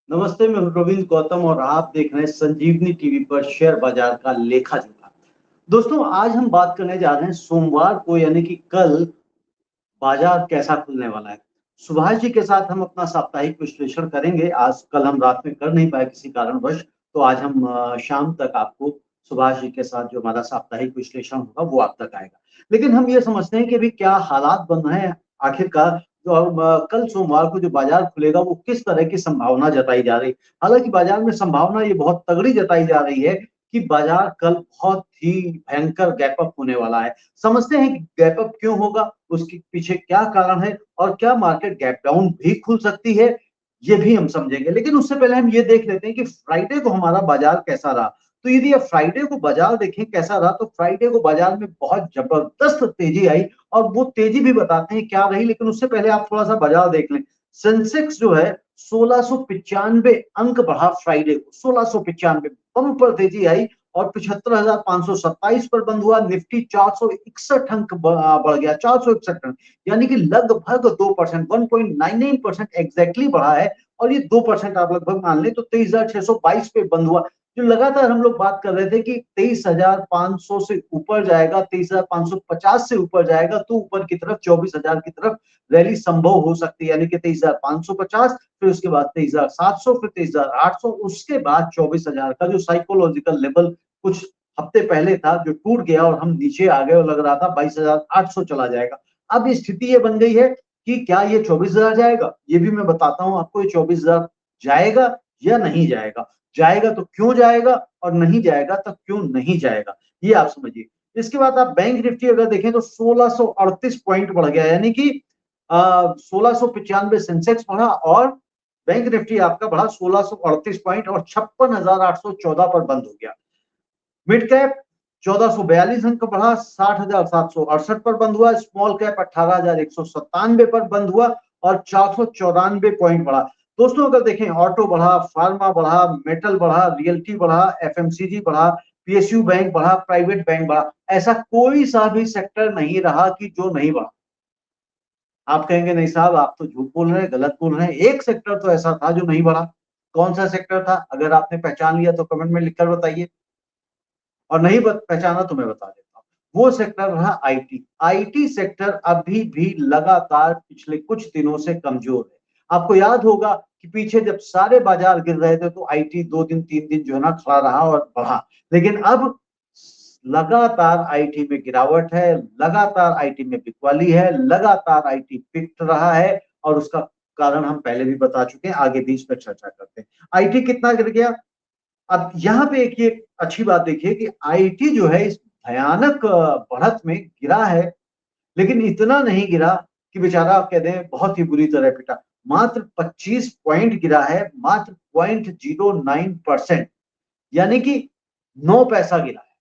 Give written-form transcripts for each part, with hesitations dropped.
नमस्ते, मैं रविंद्र गौतम और आप देख रहे हैं संजीवनी टीवी पर शेयर बाजार का लेखा जोखा। दोस्तों, आज हम बात करने जा रहे हैं सोमवार को यानी कि कल बाजार कैसा खुलने वाला है। सुभाष जी के साथ हम अपना साप्ताहिक विश्लेषण करेंगे। आज कल हम रात में कर नहीं पाए किसी कारणवश, तो आज हम शाम तक आपको सुभाष जी के साथ जो हमारा साप्ताहिक विश्लेषण होगा वो आप तक आएगा। लेकिन हम ये समझते हैं कि अभी क्या हालात बन रहे हैं आखिरकार। जो कल सोमवार को जो बाजार खुलेगा वो किस तरह की संभावना जताई जा रही है। हालांकि बाजार में संभावना ये बहुत तगड़ी जताई जा रही है कि बाजार कल बहुत ही भयंकर गैप अप होने वाला है। समझते हैं कि गैप अप क्यों होगा, उसके पीछे क्या कारण है और क्या मार्केट गैप डाउन भी खुल सकती है, ये भी हम समझेंगे। लेकिन उससे पहले हम ये देख लेते हैं कि फ्राइडे को हमारा बाजार कैसा रहा। तो यदि आप फ्राइडे को बाजार देखें कैसा रहा, तो फ्राइडे को बाजार में बहुत जबरदस्त तेजी आई और वो तेजी भी बताते हैं क्या रही। लेकिन उससे पहले आप थोड़ा सा बाजार देख लें। सेंसेक्स जो है 1695 अंक बढ़ा फ्राइडे को, 1695 बम्पर तेजी आई और 75,527 पर बंद हुआ। निफ्टी 461 अंक बढ़ गया, 461 अंक, यानी कि लगभग 2%, 1.99% एग्जैक्टली बढ़ा है। और ये 2% आप लगभग मान लें तो 23,622 पे बंद हुआ। जो लगातार हम लोग बात कर रहे थे कि 23,500 से ऊपर जाएगा, 23,550 से ऊपर जाएगा तो ऊपर की तरफ 24,000 की तरफ रैली संभव हो सकती है। यानी कि 23,550, फिर उसके बाद 23,700, फिर 23,800, उसके बाद 24,000 का जो साइकोलॉजिकल लेवल कुछ हफ्ते पहले था जो टूट गया और हम नीचे आ गए और लग रहा था 22,800 चला जाएगा। अब स्थिति ये बन गई है कि क्या ये 24,000 जाएगा, ये भी मैं बताता हूं आपको। ये 24,000 जाएगा या नहीं जाएगा, जाएगा तो क्यों जाएगा और नहीं जाएगा तो क्यों नहीं जाएगा, ये आप समझिए। इसके बाद आप बैंक निफ्टी अगर देखें तो 1638 पॉइंट बढ़ गया, यानी कि 1695 सेंसेक्स बढ़ा और बैंक निफ्टी आपका बढ़ा 1638 पॉइंट और 56,814 पर बंद हो गया। मिड कैप 1442 अंक बढ़ा, 60,768 पर बंद हुआ। स्मॉल कैप 18,197 पर बंद हुआ और 494 पॉइंट बढ़ा। दोस्तों, अगर देखें ऑटो बढ़ा, फार्मा बढ़ा, मेटल बढ़ा, रियल्टी बढ़ा, एफएमसीजी बढ़ा, पीएसयू बैंक बढ़ा, प्राइवेट बैंक बढ़ा। ऐसा कोई सा भी सेक्टर नहीं रहा कि जो नहीं बढ़ा। आप कहेंगे नहीं साहब, आप तो झूठ बोल रहे हैं, गलत बोल रहे हैं। एक सेक्टर तो ऐसा था जो नहीं बढ़ा। कौन सा सेक्टर था? अगर आपने पहचान लिया तो कमेंट में लिखकर बताइए, और नहीं पहचाना तो मैं बता देता हूँ। वो सेक्टर रहा आईटी। आईटी सेक्टर अभी भी लगातार पिछले कुछ दिनों से कमजोर है। आपको याद होगा कि पीछे जब सारे बाजार गिर रहे थे तो आईटी 2 दिन 3 दिन जो है ना खड़ा रहा और बढ़ा। लेकिन अब लगातार आईटी में गिरावट है, लगातार आईटी में बिकवाली है, लगातार आईटी पिट रहा है। और उसका कारण हम पहले भी बता चुके हैं, आगे भी इस पर चर्चा करते हैं। आईटी कितना गिर गया? अब यहाँ पे एक ये अच्छी बात देखिए कि आईटी जो है इस भयानक बढ़त में गिरा है, लेकिन इतना नहीं गिरा कि बेचारा आप कह दें बहुत ही बुरी तरह पिटा। मात्र 25 पॉइंट गिरा है, मात्र 0.09%, यानी कि 9 पैसा गिरा है।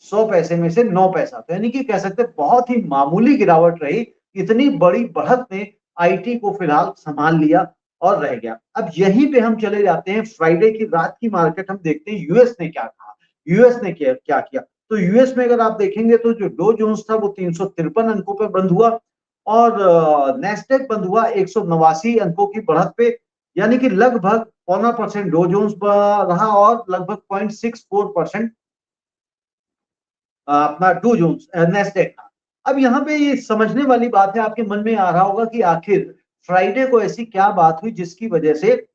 100 पैसे में से 9 पैसा, तो यानी कि कह सकते हैं बहुत ही मामूली गिरावट रही। इतनी बड़ी बढ़त ने आईटी को फिलहाल संभाल लिया और रह गया। अब यहीं पे हम चले जाते हैं फ्राइडे की रात की मार्केट, हम देखते हैं यूएस ने क्या कहा, यूएस ने क्या किया। तो यूएस में अगर आप देखेंगे तो जो डो जोन्स था वो 353 अंकों पर बंद हुआ और नेस्डेक बंद हुआ 189 अंकों की बढ़त पे, यानी कि लगभग 0.25% डो जोन्स रहा और लगभग 0.64% अपना डू जोन्स नेस्डेक था। अब यहाँ पे ये समझने वाली बात है, आपके मन में आ रहा होगा कि आखिर फ्राइडे को ऐसी क्या बात हुई जिसकी वजह से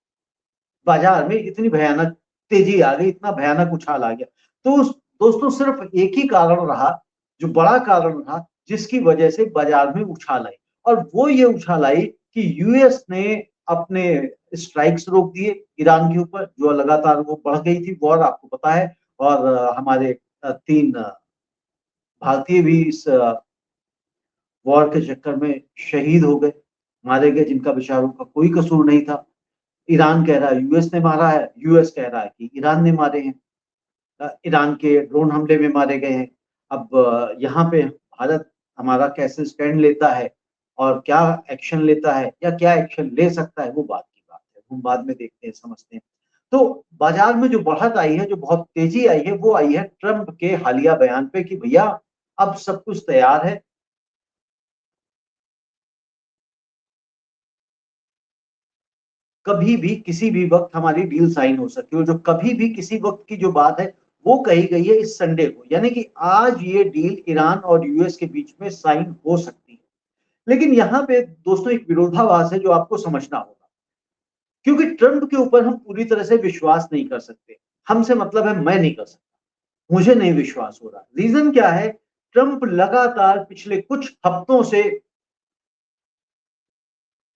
बाजार में इतनी भयानक तेजी आ गई, इतना भयानक उछाल आ गया। तो दोस्तों, सिर्फ एक ही कारण रहा, जो बड़ा कारण रहा जिसकी वजह से बाजार में उछाल आई, और वो ये उछाल आई कि यूएस ने अपने स्ट्राइक्स रोक दिए ईरान के ऊपर, जो लगातार वो बढ़ गई थी वॉर, आपको पता है। और हमारे 3 भारतीय भी इस वॉर के चक्कर में शहीद हो गए, मारे गए, जिनका बेचारों का कोई कसूर नहीं था। ईरान कह रहा है यूएस ने मारा है, यूएस कह रहा है कि ईरान ने मारे हैं, ईरान के ड्रोन हमले में मारे गए हैं। अब यहाँ पे भारत हमारा कैसे स्टैंड लेता है और क्या एक्शन लेता है या क्या एक्शन ले सकता है, वो बात की बात है, हम बाद में देखते हैं, समझते हैं। तो बाजार में जो बढ़त आई है, जो बहुत तेजी आई है, वो आई है ट्रंप के हालिया बयान पे कि भैया अब सब कुछ तैयार है। कभी भी किसी भी वक्त हमारी डील साइन हो सकती है, और जो कभी भी किसी वक्त की जो बात है वो कही गई है इस संडे को, यानी कि आज ये डील ईरान और यूएस के बीच में साइन हो सकती है। लेकिन यहाँ पे दोस्तों एक विरोधाभास है जो आपको समझना होगा, क्योंकि ट्रंप के ऊपर हम पूरी तरह से विश्वास नहीं कर सकते। हमसे मतलब है मैं नहीं कर सकता, मुझे नहीं विश्वास हो रहा। रीजन क्या है? ट्रंप लगातार पिछले कुछ हफ्तों से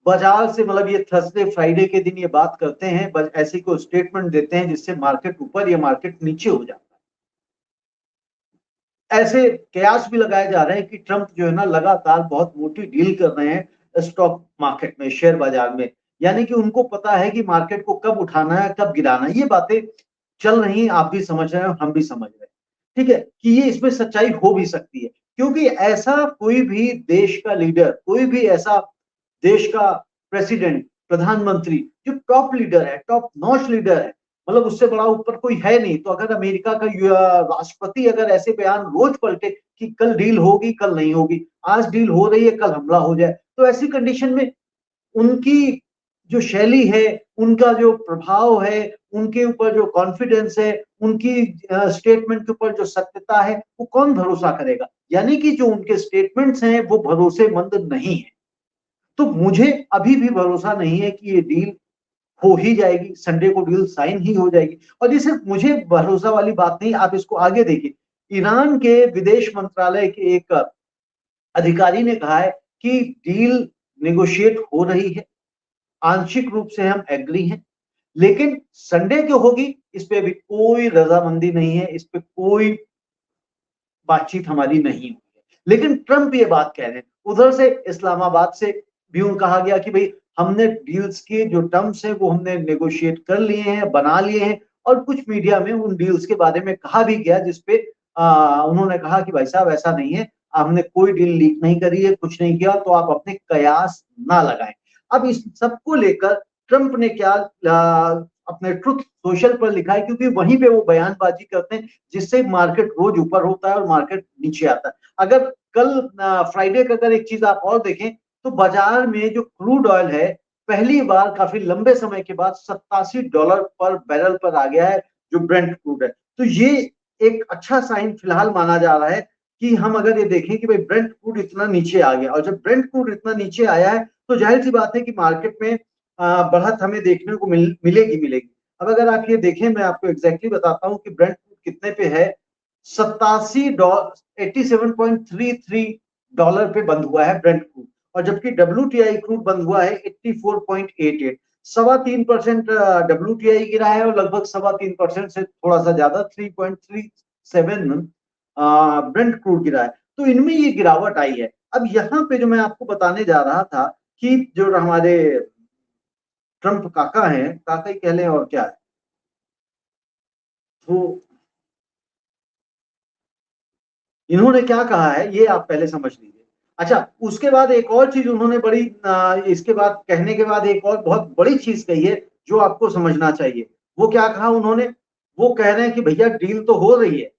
बाजार से, मतलब ये थर्सडे फ्राइडे के दिन ये बात करते हैं, बस ऐसी कोई स्टेटमेंट देते हैं जिससे मार्केट ऊपर या मार्केट नीचे हो जाता है। ऐसे कयास भी लगाए जा रहे हैं कि ट्रंप जो है ना लगातार बहुत मोटी डील कर रहे हैं स्टॉक मार्केट में, शेयर बाजार में, यानी कि उनको पता है कि मार्केट को कब उठाना है कब गिराना है। ये बातें चल रही हैं, आप भी समझ रहे हैं, हम भी समझ रहे हैं, ठीक है, कि ये इसमें सच्चाई हो भी सकती है, क्योंकि ऐसा कोई भी देश का लीडर, कोई भी ऐसा देश का प्रेसिडेंट, प्रधानमंत्री जो टॉप लीडर है, टॉप नॉच लीडर है, मतलब उससे बड़ा ऊपर कोई है नहीं। तो अगर अमेरिका का राष्ट्रपति अगर ऐसे बयान रोज पलटे कि कल डील होगी कल नहीं होगी, आज डील हो रही है कल हमला हो जाए, तो ऐसी कंडीशन में उनकी जो शैली है, उनका जो प्रभाव है, उनके ऊपर जो कॉन्फिडेंस है, उनकी स्टेटमेंट के ऊपर जो सत्यता है, वो कौन भरोसा करेगा? यानी कि जो उनके स्टेटमेंट्स हैं वो भरोसेमंद नहीं है। तो मुझे अभी भी भरोसा नहीं है कि ये डील हो ही जाएगी, संडे को डील साइन ही हो जाएगी। और ये सिर्फ मुझे भरोसा वाली बात नहीं, आप इसको आगे देखिए। ईरान के विदेश मंत्रालय के एक अधिकारी ने कहा है कि डील नेगोशिएट हो रही है, आंशिक रूप से हम एग्री हैं, लेकिन संडे को होगी इस पे अभी कोई रजामंदी नहीं है, इस पे कोई बातचीत हमारी नहीं हुई है। लेकिन ट्रंप ये बात कह रहे हैं। उधर से इस्लामाबाद से भी कहा गया कि भाई हमने डील्स के जो टर्म्स हैं वो हमने नेगोशिएट कर लिए हैं, बना लिए हैं, और कुछ मीडिया में उन डील्स के बारे में कहा भी गया जिसपे उन्होंने कहा कि भाई साहब ऐसा नहीं है, हमने कोई डील लीक नहीं करी है, कुछ नहीं किया, तो आप अपने कयास ना लगाएं। अब इस सबको लेकर ट्रंप ने क्या अपने ट्रुथ सोशल पर लिखा है, क्योंकि वहीं पे वो बयानबाजी करते हैं जिससे मार्केट रोज ऊपर होता है और मार्केट नीचे आता है। अगर कल फ्राइडे का अगर एक चीज आप और देखें तो बाजार में जो क्रूड ऑयल है पहली बार काफी लंबे समय के बाद $87 पर बैरल पर आ गया है, जो ब्रेंट क्रूड है। तो ये एक अच्छा साइन फिलहाल माना जा रहा है कि हम अगर ये देखें कि भाई ब्रेंट क्रूड इतना नीचे आ गया, और जब ब्रेंट क्रूड इतना नीचे आया है तो जाहिर सी बात है कि मार्केट में बढ़त हमें देखने को मिलेगी मिलेगी। अब अगर आप ये देखें, मैं आपको एग्जैक्टली बताता हूँ कि ब्रेंट क्रूड कितने पे है। 87.83 डॉलर पे बंद हुआ है ब्रेंट क्रूड, और जबकि WTI क्रूड बंद हुआ है 84.88। 3.25% WTI गिरा है, और लगभग 3.25% से थोड़ा सा ज्यादा 3.37 ब्रेंट क्रूड गिरा है। तो इनमें ये गिरावट आई है। अब यहाँ पे जो मैं आपको बताने जा रहा था कि जो हमारे ट्रंप काका हैं, काका ही कह लें और क्या है, तो इन्होंने क्या कहा है ये आप पहले समझ लीजिए। अच्छा, उसके बाद एक और चीज उन्होंने बड़ी इसके बाद कहने के बाद एक और बहुत बड़ी चीज कही है जो आपको समझना चाहिए। वो क्या कहा उन्होंने? वो कह रहे हैं कि भैया डील तो हो रही है।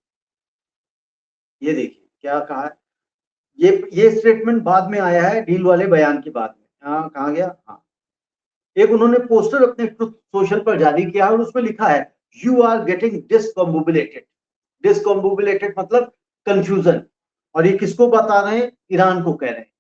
ये देखिए क्या कहा है। ये स्टेटमेंट बाद में आया है, डील वाले बयान के बाद में। हाँ, कहा गया, हाँ। एक उन्होंने पोस्टर अपने ट्रुथ सोशल पर जारी किया और उसमें लिखा है, यू आर गेटिंग डिसकॉम्बुलेटेड। डिसकॉम्बुलेटेड मतलब कंफ्यूजन। और ये किसको बता रहे हैं? ईरान को कह रहे हैं।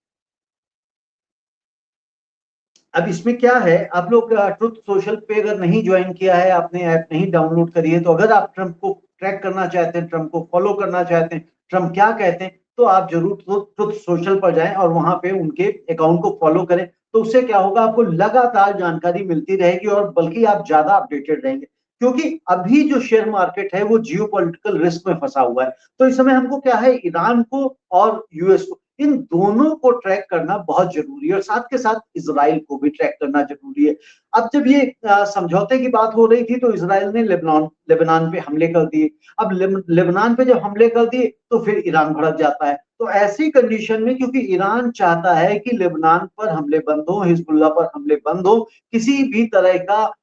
अब इसमें क्या है, आप लोग ट्रुथ सोशल पे अगर नहीं ज्वाइन किया है, आपने ऐप नहीं डाउनलोड करी है, तो अगर आप ट्रंप को ट्रैक करना चाहते हैं, ट्रंप को फॉलो करना चाहते हैं, ट्रंप क्या कहते हैं, तो आप जरूर ट्रुथ सोशल पर जाएं और वहां पे उनके अकाउंट को फॉलो करें। तो उससे क्या होगा, आपको लगातार जानकारी मिलती रहेगी और बल्कि आप ज्यादा अपडेटेड रहेंगे, क्योंकि अभी जो शेयर मार्केट है वो जियो पॉलिटिकल रिस्क में फंसा हुआ है। तो इस समय हमको क्या है, ईरान को और यूएस को, इन दोनों को ट्रैक करना बहुत जरूरी है, और साथ के साथ इसराइल को भी ट्रैक करना जरूरी है। अब जब ये समझौते की बात हो रही थी तो इसराइल ने लेबनान पे हमले कर दिए। अब लेबनान पे जब हमले कर दिए तो फिर ईरान भड़क जाता है। तो ऐसी कंडीशन में, क्योंकि ईरान चाहता है कि लेबनान पर हमले बंद हो, हिजबुल्लाह पर हमले बंद हो, किसी भी तरह का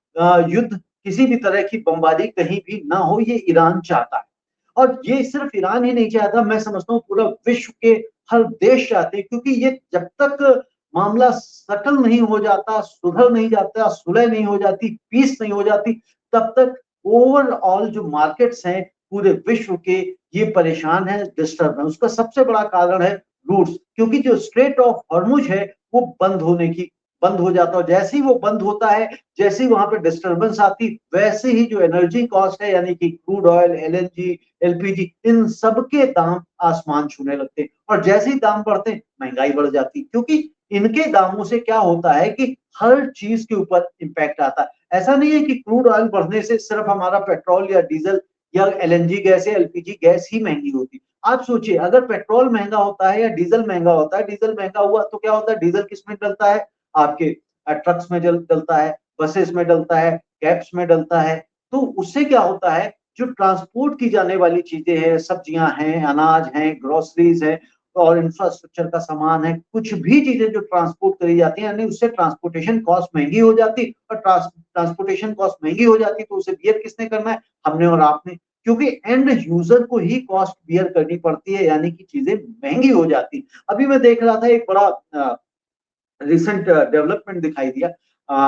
युद्ध, किसी भी तरह की बमबारी कहीं भी ना हो, ये ईरान चाहता है। और ये सिर्फ ईरान ही नहीं चाहता, मैं समझता हूँ पूरा विश्व के हर देश चाहते हैं, क्योंकि ये जब तक मामला सटल नहीं हो जाता, सुधर नहीं जाता, सुलह नहीं हो जाती, पीस नहीं हो जाती, तब तक ओवरऑल जो मार्केट्स हैं पूरे विश्व के, ये परेशान है, डिस्टर्ब है। उसका सबसे बड़ा कारण है रूट्स, क्योंकि जो स्ट्रेट ऑफ हॉर्मुज है वो बंद हो जाता है। जैसे ही वो बंद होता है, जैसे ही वहां पे डिस्टरबेंस आती, वैसे ही जो एनर्जी कॉस्ट है, यानी कि क्रूड ऑयल, एलएनजी, एलपीजी, इन सब के दाम आसमान छूने लगते हैं। और जैसे ही दाम बढ़ते हैं, महंगाई बढ़ जाती, क्योंकि इनके दामों से क्या होता है कि हर चीज के ऊपर इंपैक्ट आता है। ऐसा नहीं है कि क्रूड ऑयल बढ़ने से सिर्फ हमारा पेट्रोल या डीजल या एलएनजी गैस या एलपीजी गैस ही महंगी होती। आप सोचिए, अगर पेट्रोल महंगा होता है या डीजल महंगा होता है, डीजल महंगा हुआ तो क्या होता है, डीजल किस में डलता है, आपके ट्रक्स में डलता है, बसेस में डलता है, कैब्स में डलता है। तो उससे क्या होता है, जो ट्रांसपोर्ट की जाने वाली चीजें हैं, सब्जियां हैं, अनाज हैं, ग्रोसरीज है और इंफ्रास्ट्रक्चर का सामान है, कुछ भी चीजें जो ट्रांसपोर्ट करी जाती है, यानी उससे ट्रांसपोर्टेशन कॉस्ट महंगी हो जाती। और ट्रांसपोर्टेशन कॉस्ट महंगी हो जाती तो उसे बियर किसने करना है, हमने और आपने, क्योंकि एंड यूजर को ही कॉस्ट बियर करनी पड़ती है, यानी कि चीजें महंगी हो जाती। अभी मैं देख रहा था एक बड़ा रिसेंट डेवलपमेंट दिखाई दिया,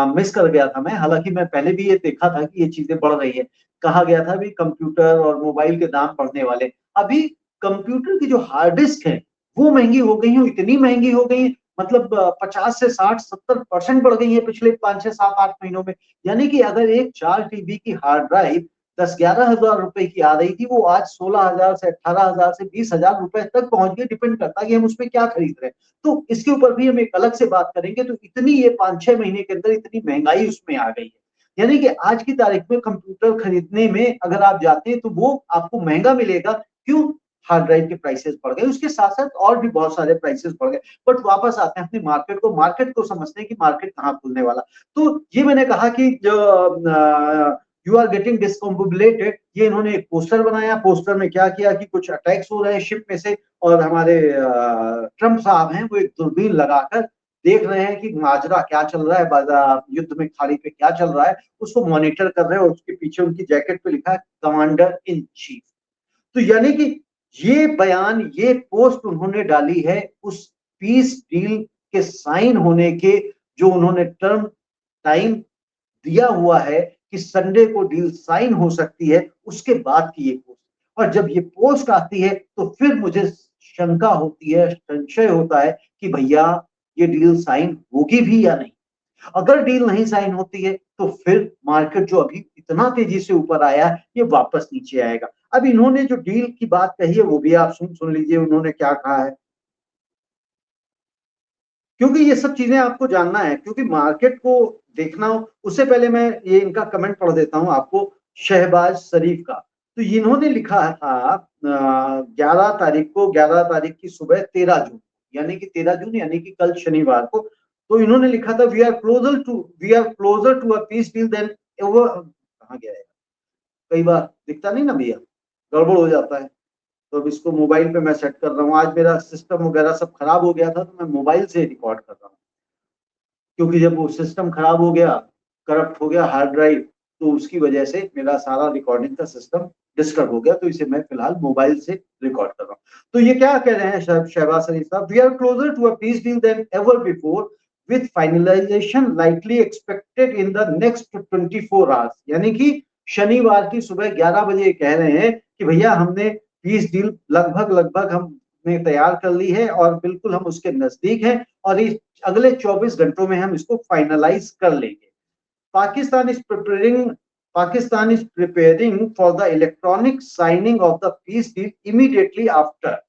मिस कर गया था मैं, हालांकि मैं पहले भी ये देखा था कि ये चीजें बढ़ रही है। कहा गया था भी कंप्यूटर और मोबाइल के दाम बढ़ने वाले। अभी कंप्यूटर की जो हार्ड डिस्क है वो महंगी हो गई है, इतनी महंगी हो गई है, मतलब 50 से 60 70% बढ़ गई है पिछले 5 6 7 8 महीनों में। यानी कि अगर एक 4 TB की हार्ड ड्राइव 10 11 हजार रुपए की आ रही थी, वो आज 16 हजार से 18 हजार से 20 हजार रुपए तक पहुंच गई। डिपेंड करता है कि हम उसमें क्या खरीद रहे हैं। तो इसके ऊपर भी हम एक अलग से बात करेंगे। तो इतनी ये 5 6 महीने के अंदर इतनी महंगाई उसमें आ गई है, यानी कि आज की तारीख में कंप्यूटर खरीदने में अगर आप जाते हैं तो वो आपको महंगा मिलेगा। क्यों? हार्ड ड्राइव के प्राइसेस बढ़ गए, उसके साथ साथ और भी बहुत सारे प्राइसेस बढ़ गए। बट वापस आते हैं अपनी मार्केट को समझते हैं कि मार्केट कहाँ खुलने वाला। तो ये मैंने कहा कि जो यू आर गेटिंग डिस्कम्बुलेटेड, ये इन्होंने एक पोस्टर बनाया। पोस्टर में क्या किया कि कुछ अटैक्स हो रहे हैं शिप में से, और हमारे ट्रम्प साहब हैं वो एक दूरबीन लगाकर देख रहे हैं कि माजरा क्या चल रहा है, बाजार युद्ध में खाड़ी पे क्या चल रहा है, उसको मॉनिटर कर रहे हैं। और उसके पीछे उनकी जैकेट पे लिखा है कमांडर इन चीफ। तो यानी कि ये बयान, ये पोस्ट उन्होंने डाली है उस पीस डील के साइन होने के, जो उन्होंने टर्म टाइम दिया हुआ है कि संडे को डील साइन हो सकती है, उसके बाद की ये पोस्ट। और जब ये पोस्ट आती है तो फिर मुझे शंका होती है, संशय होता है कि भैया ये डील साइन होगी भी या नहीं। अगर डील नहीं साइन होती है तो फिर मार्केट जो अभी इतना तेजी से ऊपर आया है, ये वापस नीचे आएगा। अब इन्होंने जो डील की बात कही है वो भी आप सुन लीजिए उन्होंने क्या कहा है, क्योंकि ये सब चीजें आपको जानना है, क्योंकि मार्केट को देखना हो। उससे पहले मैं ये इनका कमेंट पढ़ देता हूं आपको, शहबाज शरीफ का। तो इन्होंने लिखा था 11 तारीख को, 11 तारीख की सुबह 13 जून, यानी कि 13 जून यानी कि कल शनिवार को। तो इन्होंने लिखा था we are closer to a peace deal than ever. कहाँ गया है, कई बार दिखता नहीं ना भैया, गड़बड़ हो जाता है। तो अब इसको मोबाइल पे मैं सेट कर रहा हूँ। आज मेरा सिस्टम वगैरह सब खराब हो गया था, तो मैं मोबाइल से रिकॉर्ड कर रहा हूँ, क्योंकि जब वो सिस्टम खराब हो गया, करप्ट हो गया हार्ड ड्राइव, तो उसकी वजह से मेरा सारा रिकॉर्डिंग का सिस्टम डिस्टर्ब हो गया। तो इसे मैं फिलहाल मोबाइल से रिकॉर्ड कर रहा हूँ। तो ये क्या कह रहे हैं शहबाज शरीफ साहब, we are closer to a peace deal than ever before with finalisation likely expected in the next 24 hours. यानी कि शनिवार की सुबह 11 बजे कह रहे हैं कि भैया हमने पीस डील लगभग लगभग हमने तैयार कर ली है, और बिल्कुल हम उसके नजदीक हैं, और इस अगले 24 घंटों में हम इसको फाइनलाइज कर लेंगे। Pakistan is preparing Pakistan is preparing for the electronic signing off the peace deal immediately after.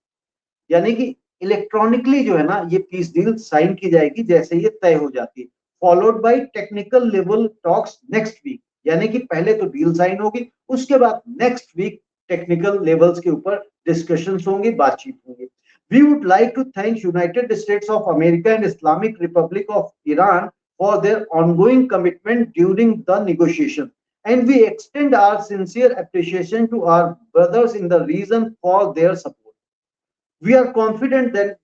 यानी कि इलेक्ट्रॉनिकली जो है ना ये पीस डील साइन की जाएगी जैसे ये तय हो जाती है। Followed by technical level talks next week, यानी कि पहले तो डील साइन होगी, उसके बाद नेक्स्ट वीक टेक्निकल लेवल्स के ऊपर डिस्कशंस होंगे, बातचीत होंगी। We would like to thank United States of America and Islamic Republic of Iran for their ongoing commitment during the negotiation. And we extend our sincere appreciation to our brothers in the region for their support. We are confident that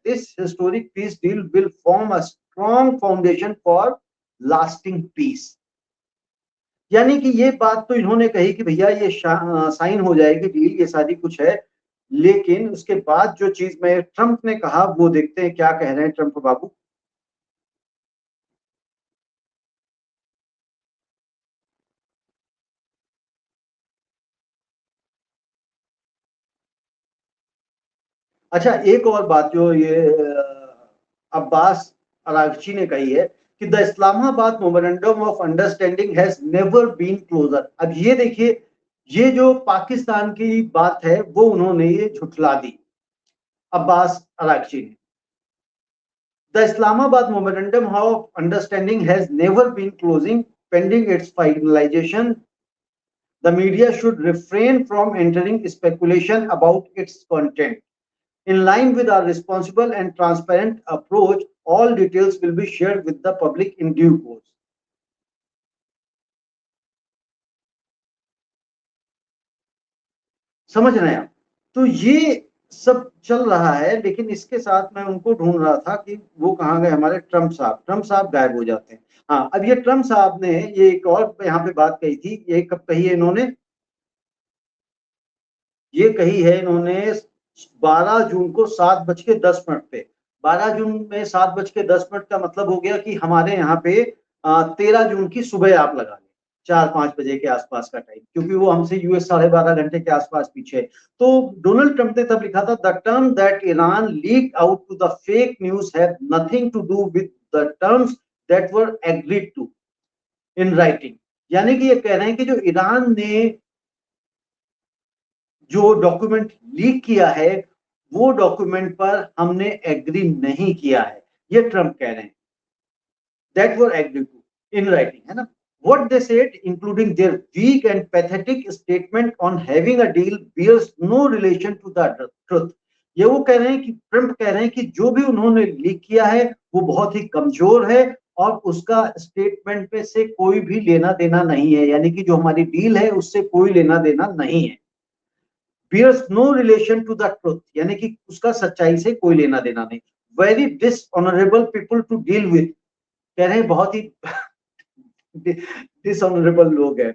this historic peace deal will form a strong foundation for lasting peace. यानी कि ये बात तो इन्होंने कही कि भैया ये साइन हो जाएगी डील, ये सारी कुछ है, लेकिन उसके बाद जो चीज में ट्रंप ने कहा वो देखते हैं क्या कह रहे हैं ट्रंप बाबू। अच्छा, एक और बात जो ये अब्बास अरागची ने कही है कि the Islamabad memorandum of understanding has never been closer. अब ये देखिए, ये जो पाकिस्तान की बात है वो उन्होंने ये झुठला दी, अब्बास अरागची ने। The Islamabad memorandum of understanding has never been closing pending its finalisation. The media should refrain from entering speculation about its content. In line with our responsible and transparent approach, all details will be shared with the public in due course. समझ रहे हैं आप? तो ये सब चल रहा है, लेकिन इसके साथ मैं उनको ढूंढ रहा था कि वो कहाँ गए हमारे ट्रंप साहब। ट्रंप साहब गायब हो जाते हैं। हाँ, अब ये ट्रंप साहब ने ये एक और यहाँ पे बात कही थी, ये कब कही है इन्होंने? ये कही है इन्होंने 12 जून को 7:10 पे। 12 जून में 7:10 का मतलब हो गया कि हमारे यहाँ पे 13 जून की सुबह आप लगा लें 4-5 बजे के आसपास का टाइम, क्योंकि वो हमसे यूएस 12.5 घंटे के आसपास पीछे है। तो डोनाल्ड ट्रंप ने तब लिखा था, the term that Iran leak out to the fake news have nothing to do with the terms that were agreed to in writing. यानी कि ये कह रहे हैं कि जो ईरान ने जो डॉक्यूमेंट लीक किया है वो डॉक्यूमेंट पर हमने एग्री नहीं किया है, ये ट्रंप कह रहे हैं। That were agree to in writing, है ना? What they said, including their weak and pathetic statement on having a deal, bears no relation to the truth. ये वो कह रहे हैं कि ट्रंप कह रहे हैं कि जो भी उन्होंने लीक किया है वो बहुत ही कमजोर है और उसका स्टेटमेंट पे से कोई भी लेना देना नहीं है, यानी कि जो हमारी डील है उससे कोई लेना देना नहीं है। bears no relation to the truth, यानी कि उसका सच्चाई से कोई लेना देना नहीं। Very dishonorable people to deal with, कह रहे हैं बहुत ही डिसऑनरेबल लोग हैं।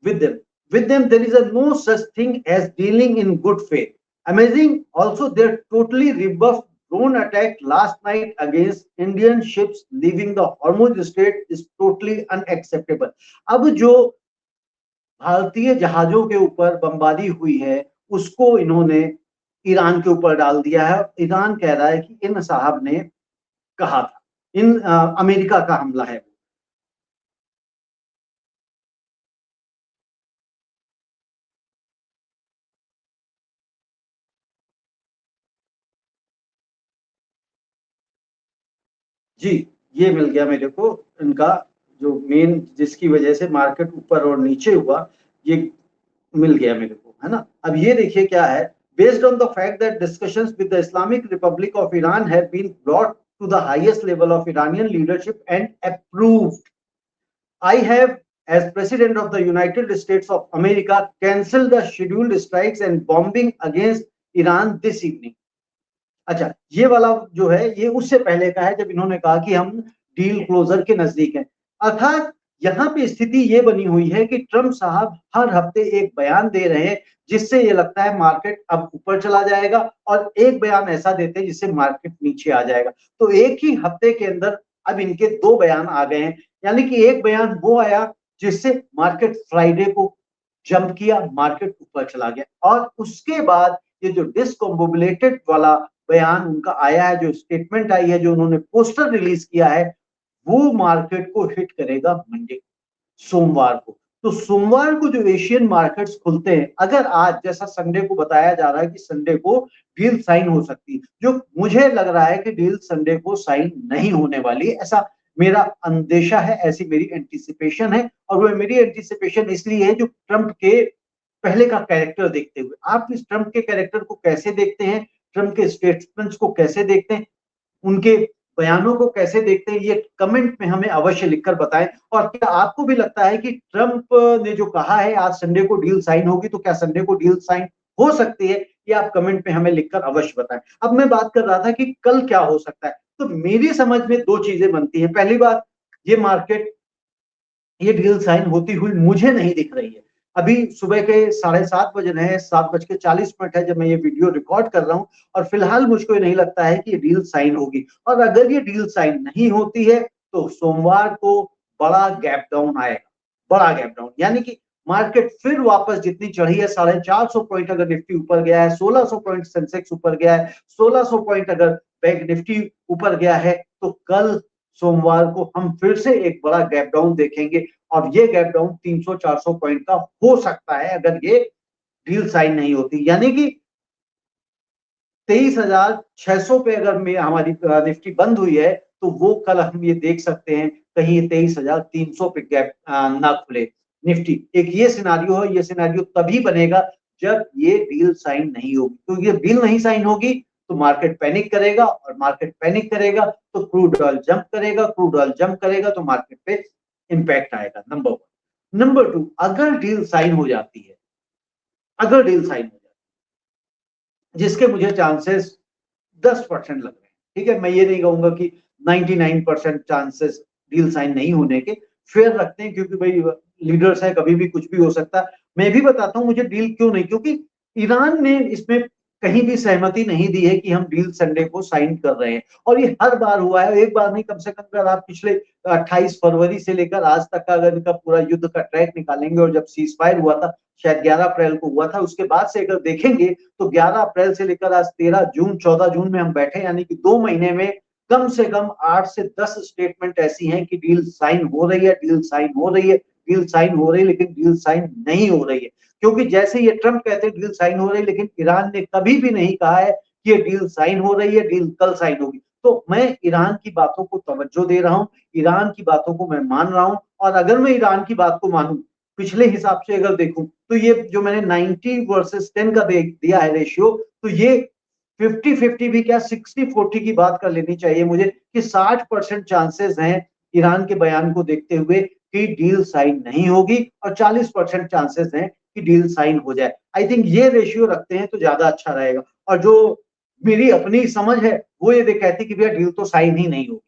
With them, with them there is a no such thing as dealing in good faith. Amazing also their totally rebuffed drone attack last night against Indian ships leaving the Hormuz Strait is totally unacceptable. अब जो भारतीय जहाजों के ऊपर बमबारी हुई है उसको इन्होंने ईरान के ऊपर डाल दिया है। ईरान कह रहा है कि इन साहब ने कहा था, इन अमेरिका का हमला है। जी, ये मिल गया मेरे को इनका जो मेन जिसकी वजह से मार्केट ऊपर और नीचे हुआ, ये मिल गया मेरे को, है ना? अब ये देखिए क्या है, based on the fact that discussions with the Islamic Republic of Iran have been brought to the highest level of Iranian leadership and approved, I have, as President of the United States of America, cancelled the scheduled strikes and bombing against Iran this evening. अच्छा, ये वाला जो है ये उससे पहले का है जब इन्होंने कहा कि हम डील क्लोजर के नजदीक हैं। अर्थात यहाँ पे स्थिति ये बनी हुई है कि ट्रंप साहब हर हफ्ते एक बयान दे रहे हैं जिससे ये लगता है मार्केट अब ऊपर चला जाएगा और एक बयान ऐसा देते हैं जिससे मार्केट नीचे आ जाएगा। तो एक ही हफ्ते के अंदर अब इनके दो बयान आ गए हैं, यानी कि एक बयान वो आया जिससे मार्केट फ्राइडे को जंप किया, मार्केट ऊपर चला गया और उसके बाद ये जो डिस्कम्बोबुलेटेड वाला बयान उनका आया है, जो स्टेटमेंट आई है, जो उन्होंने पोस्टर रिलीज किया है, वो मार्केट को हिट करेगा मंडे, सोमवार को। तो सोमवार को जो एशियन मार्केट्स खुलते हैं, अगर आज जैसा संडे को बताया जा रहा है कि संडे को डील साइन हो सकती है, जो मुझे लग रहा है कि डील संडे को साइन नहीं होने वाली है, ऐसा मेरा अंदेशा है, ऐसी मेरी एंटिसिपेशन है। और वो मेरी एंटिसिपेशन इसलिए है जो ट्रंप के पहले का कैरेक्टर देखते हुए। आप इस ट्रंप के कैरेक्टर को कैसे देखते हैं, ट्रंप के स्टेटमेंट्स को कैसे देखते हैं, उनके बयानों को कैसे देखते हैं, ये कमेंट में हमें अवश्य लिखकर बताएं। और क्या आपको भी लगता है कि ट्रंप ने जो कहा है आज संडे को डील साइन होगी, तो क्या संडे को डील साइन हो सकती है? ये आप कमेंट में हमें लिखकर अवश्य बताएं। अब मैं बात कर रहा था कि कल क्या हो सकता है, तो मेरी समझ में दो चीजें बनती हैं। पहली बात, ये मार्केट ये डील साइन होती हुई मुझे नहीं दिख रही है। अभी सुबह के 7:30 बज रहे हैं, 7:40 है जब मैं ये वीडियो रिकॉर्ड कर रहा हूँ, और फिलहाल मुझको नहीं लगता है कि ये डील साइन होगी। और अगर ये डील साइन नहीं होती है तो सोमवार को बड़ा गैप डाउन आएगा, बड़ा गैप डाउन, यानी कि मार्केट फिर वापस जितनी चढ़ी है 450 पॉइंट अगर निफ्टी ऊपर गया है, 1600 पॉइंट सेंसेक्स ऊपर गया है, 1600 पॉइंट अगर बैंक निफ्टी ऊपर गया है, तो कल सोमवार को हम फिर से एक बड़ा गैप डाउन देखेंगे। और ये गैप डाउन 300-400 पॉइंट का हो सकता है अगर ये डील साइन नहीं होती, यानी कि 23,600 पे अगर हमारी निफ्टी बंद हुई है तो वो कल हम ये देख सकते हैं कहीं 23,300 पे गैप ना खुले निफ्टी। एक ये सिनारियो है, ये सिनारियो तभी बनेगा जब ये डील साइन नहीं होगी। तो ये डील नहीं साइन होगी तो मार्केट पैनिक करेगा, और मार्केट पैनिक करेगा तो क्रूड ऑयल जंप करेगा, क्रूड ऑयल जंप करेगा तो मार्केट पे इंपैक्ट आएगा। नंबर 1। नंबर 2, अगर डील साइन हो जाती है, अगर डील साइन हो जाती है, जिसके मुझे चांसेस 10% लग रहे हैं, ठीक है, मैं ये नहीं कहूंगा कि 99% चांसेस डील साइन नहीं होने के, फेयर रखते हैं क्योंकि भाई लीडर्स है, कभी भी कुछ भी हो सकता है। मैं भी बताता हूं मुझे डील क्यों नहीं, क्योंकि ईरान ने इसमें कहीं भी सहमति नहीं दी है कि हम डील संडे को साइन कर रहे हैं, और ये हर बार हुआ है, एक बार नहीं, कम से कम अगर आप पिछले 28 फरवरी से लेकर आज तक का अगर इनका पूरा युद्ध का ट्रैक निकालेंगे, और जब सीज फायर हुआ था शायद 11 अप्रैल को हुआ था, उसके बाद से अगर देखेंगे तो 11 अप्रैल से लेकर आज 13 जून 14 जून में हम बैठे, यानी कि 2 महीने में कम से कम 8 से 10 स्टेटमेंट ऐसी हैं कि डील साइन हो रही है, डील साइन हो रही है, डील साइन हो रही है, लेकिन डील साइन नहीं हो रही है। क्योंकि जैसे ये ट्रंप कहते हैं डील साइन हो रही है, लेकिन ईरान ने कभी भी नहीं कहा है कि ये डील साइन हो रही है, डील कल साइन होगी। तो मैं ईरान की बातों को तवज्जो दे रहा हूं, ईरान की बातों को मैं मान रहा हूं, और अगर मैं ईरान की बात को मानूं, पिछले हिसाब से अगर देखूं, तो ये जो मैंने 90 वर्सेस 10 का दिया है रेशियो, तो ये 50-50 भी क्या 60-40 की बात कर लेनी चाहिए मुझे, कि 60% चांसेस हैं ईरान के बयान को देखते हुए कि डील साइन नहीं होगी, और 40% चांसेस हैं कि डील साइन हो जाए। आई थिंक ये रेशियो रखते हैं तो ज्यादा अच्छा रहेगा। और जो मेरी अपनी समझ है वो ये कहती कि भैया डील तो साइन ही नहीं होगी,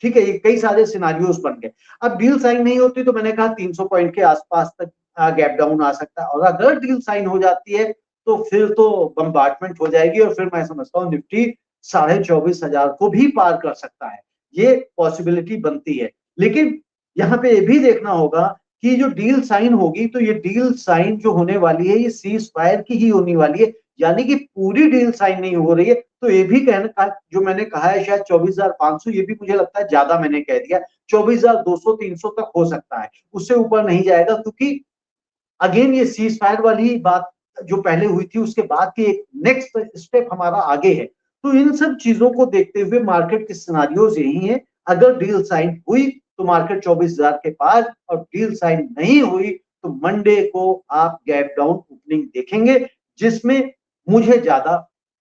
ठीक है, ये कई सारे सिनारियोस बन गए। अब डील साइन नहीं होती तो मैंने कहा 300 पॉइंट के आसपास तक गैप डाउन आ सकता है, और अगर डील साइन हो जाती है तो फिर तो बम्बार्टमेंट हो जाएगी, और फिर मैं समझता हूँ निफ्टी 24,500 को भी पार कर सकता है, ये पॉसिबिलिटी बनती है। लेकिन यहाँ पे ये भी देखना होगा कि जो डील साइन होगी तो ये डील साइन जो होने वाली है ये सीज फायर की ही होने वाली है, यानी कि पूरी डील साइन नहीं हो रही है। तो ये भी कहना, जो मैंने कहा है शायद 24,500, ये भी मुझे लगता है ज्यादा मैंने कह दिया, 24,200-300 तक हो सकता है, उससे ऊपर नहीं जाएगा, क्योंकि अगेन ये सीज फायर वाली बात जो पहले हुई थी उसके बाद की एक नेक्स्ट स्टेप हमारा आगे है। तो इन सब चीजों को देखते हुए मार्केट के सिनारियोज यही है, अगर डील साइन हुई तो मार्केट 24,000 के पार, और डील साइन नहीं हुई तो मंडे को आप गैप डाउन ओपनिंग देखेंगे, जिसमें मुझे ज्यादा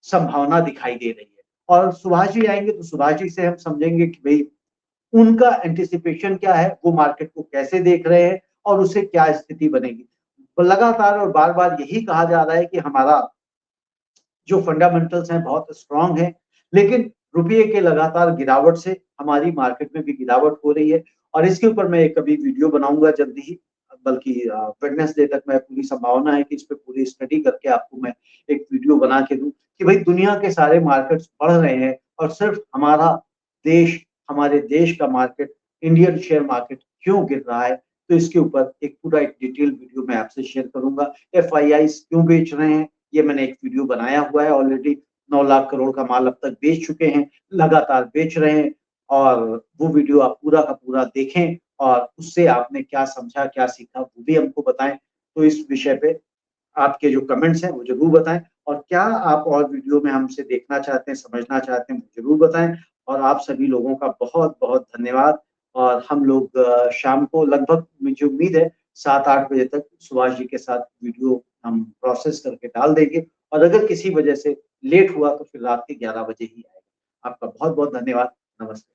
संभावना दिखाई दे रही है। और सुभाष जी आएंगे तो सुभाष जी से हम समझेंगे कि भाई उनका एंटिसिपेशन क्या है, वो मार्केट को कैसे देख रहे हैं, और उसे क्या स्थिति बनेगी। तो लगातार और बार बार यही कहा जा रहा है कि हमारा जो फंडामेंटल्स हैं बहुत स्ट्रांग है, लेकिन रुपये के लगातार गिरावट से हमारी मार्केट में भी गिरावट हो रही है। और इसके ऊपर मैं कभी वीडियो बनाऊंगा जल्दी ही, बल्कि वेडनेसडे तक मैं पूरी संभावना है कि इस पे पूरी स्टडी करके आपको मैं एक वीडियो बना के दूं कि भाई दुनिया के सारे मार्केट्स बढ़ रहे हैं और सिर्फ हमारा देश, हमारे देश का मार्केट, इंडियन शेयर मार्केट क्यों गिर रहा है। तो इसके ऊपर एक पूरा एक डिटेल वीडियो मैं आपसे शेयर करूंगा। FII क्यों बेच रहे हैं, ये मैंने एक वीडियो बनाया हुआ है ऑलरेडी। 9 लाख करोड़ का माल अब तक बेच चुके हैं, लगातार बेच रहे हैं, और वो वीडियो आप पूरा का पूरा देखें, और उससे आपने क्या समझा, क्या सीखा, वो भी हमको बताएं। तो इस विषय पे आपके जो कमेंट्स हैं वो जरूर बताएं, और क्या आप और वीडियो में हमसे देखना चाहते हैं, समझना चाहते हैं, वो जरूर बताएं। और आप सभी लोगों का बहुत बहुत धन्यवाद। और हम लोग शाम को लगभग, मुझे उम्मीद है 7-8 बजे तक सुभाष जी के साथ वीडियो हम प्रोसेस करके डाल देंगे, और अगर किसी वजह से लेट हुआ तो फिर रात के 11 बजे ही आएगा। आपका बहुत बहुत धन्यवाद। नमस्ते।